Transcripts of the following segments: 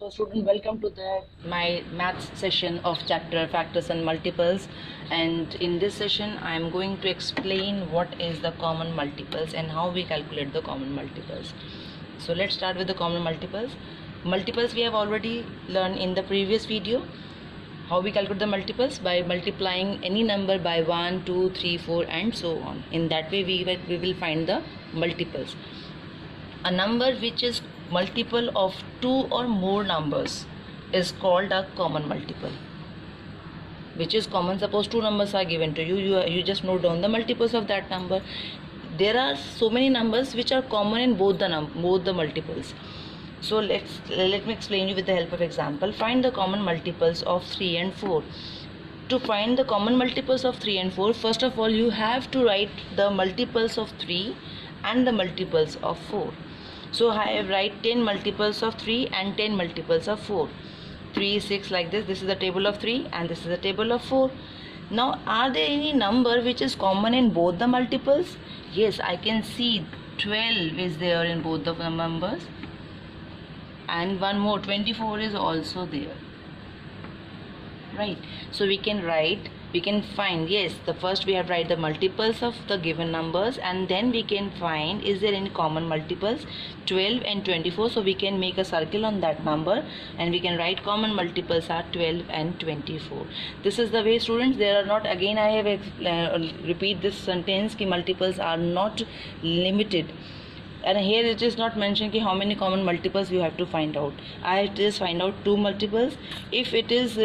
So student, welcome to my maths session of chapter factors and multiples, and in this session I am going to explain what is the common multiples and how we calculate the common multiples. So let's start with the common multiples. Multiples we have already learned in the previous video. How we calculate the multiples? By multiplying any number by 1, 2, 3, 4 and so on. In that way we will find the multiples. A number which is multiple of two or more numbers is called a common multiple. Which is common? Suppose two numbers are given to you. You just note down the multiples of that number. There are so many numbers which are common in both the multiples. So let me explain you with the help of example. Find the common multiples of 3 and 4. To find the common multiples of 3 and 4, first of all you have to write the multiples of 3 and the multiples of 4. So I write 10 multiples of 3 and 10 multiples of 4. 3, 6 like this. This is the table of 3 and this is the table of 4. Now are there any number which is common in both the multiples? Yes, I can see 12 is there in both the numbers. And one more, 24 is also there. Right, so we can find, yes, the first we have write the multiples of the given numbers, and then we can find is there any common multiples, 12 and 24. So we can make a circle on that number and we can write common multiples are 12 and 24. This is the way, students. There are not, again I have repeat this sentence ki multiples are not limited. And here it is not mentioned ki how many common multiples you have to find out. I just find out 2 multiples. If it is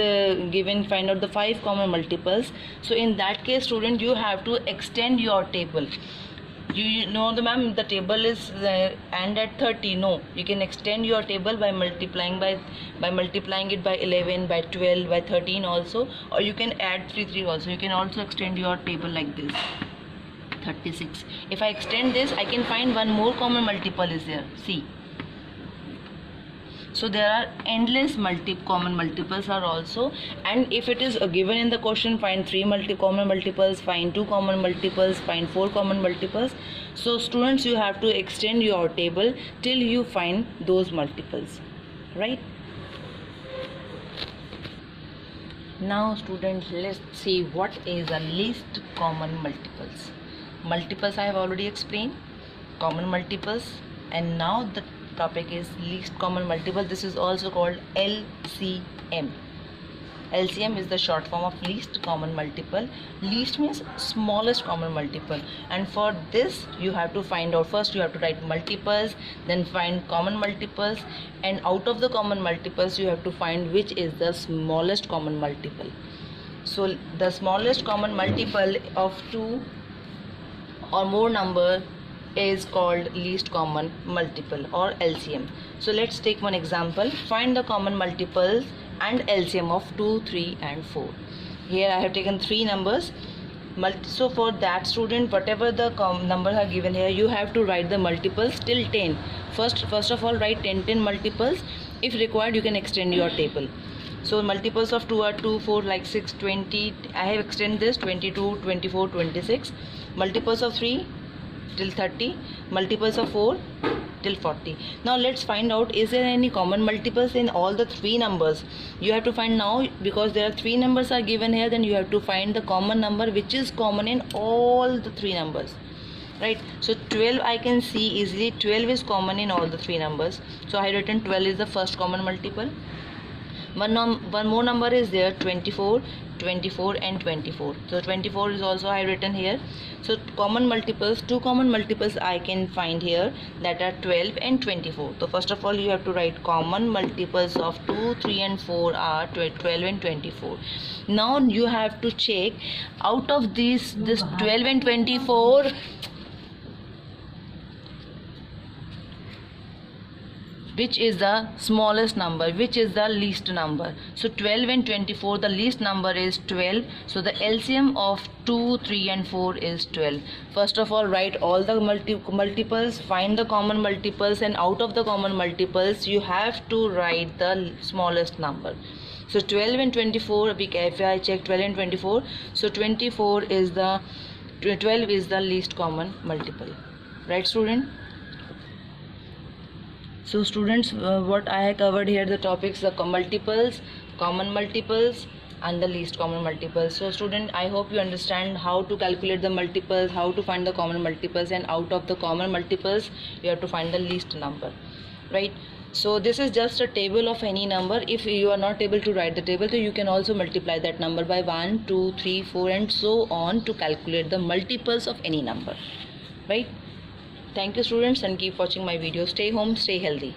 given, find out the 5 common multiples. So in that case, student, you have to extend your table. You know the ma'am, the table is end at 30. No, you can extend your table by multiplying it by 11, by 12, by 13 also, or you can add 3 also. You can also extend your table like this. 36. If I extend this, I can find one more common multiple is there. See. So there are endless common multiples are also, and if it is given in the question, find 3 common multiples, find 2 common multiples, find 4 common multiples. So students, you have to extend your table till you find those multiples, right? Now students, let's see what is the least common multiples. Multiples I have already explained, common multiples, and now the topic is least common multiple. This is also called LCM. LCM is the short form of least common multiple. Least means smallest common multiple, and for this you have to find out, first you have to write multiples, then find common multiples, and out of the common multiples you have to find which is the smallest common multiple. So the smallest common multiple of 2 or more number is called least common multiple or LCM. So let's take one example. Find the common multiples and LCM of 2, 3 and 4. Here I have taken 3 numbers. So for that, student, whatever the numbers are given here, you have to write the multiples till 10. First of all, write 10 multiples. If required, you can extend your table. So multiples of 2 are 2, 4, like 6, 20. I have extended this 22, 24, 26. Multiples of 3 till 30. Multiples of 4 till 40. Now let's find out, is there any common multiples in all the 3 numbers. You have to find now, because there are 3 numbers are given here, then you have to find the common number which is common in all the 3 numbers. Right, so 12 I can see easily. 12 is common in all the 3 numbers. So I have written 12 is the first common multiple. One more number is there, 24, 24 and 24. So 24 is also I have written here. So common multiples, 2 common multiples I can find here, that are 12 and 24. So first of all you have to write common multiples of 2, 3 and 4 are 12 and 24. Now you have to check out of this 12 and 24, which is the smallest number, which is the least number. So 12 and 24, the least number is 12. So the LCM of 2, 3 and 4 is 12. First of all, write all the multiples, find the common multiples, and out of the common multiples you have to write the smallest number. So 12 and 24, if I check 12 and 24, so 12 is the least common multiple. Right, student? So students, what I have covered here, the topics, the multiples, common multiples and the least common multiples. So student, I hope you understand how to calculate the multiples, how to find the common multiples, and out of the common multiples you have to find the least number, right? So this is just a table of any number. If you are not able to write the table, so you can also multiply that number by 1, 2, 3, 4 and so on to calculate the multiples of any number, right? Thank you students, and keep watching my videos. Stay home, stay healthy.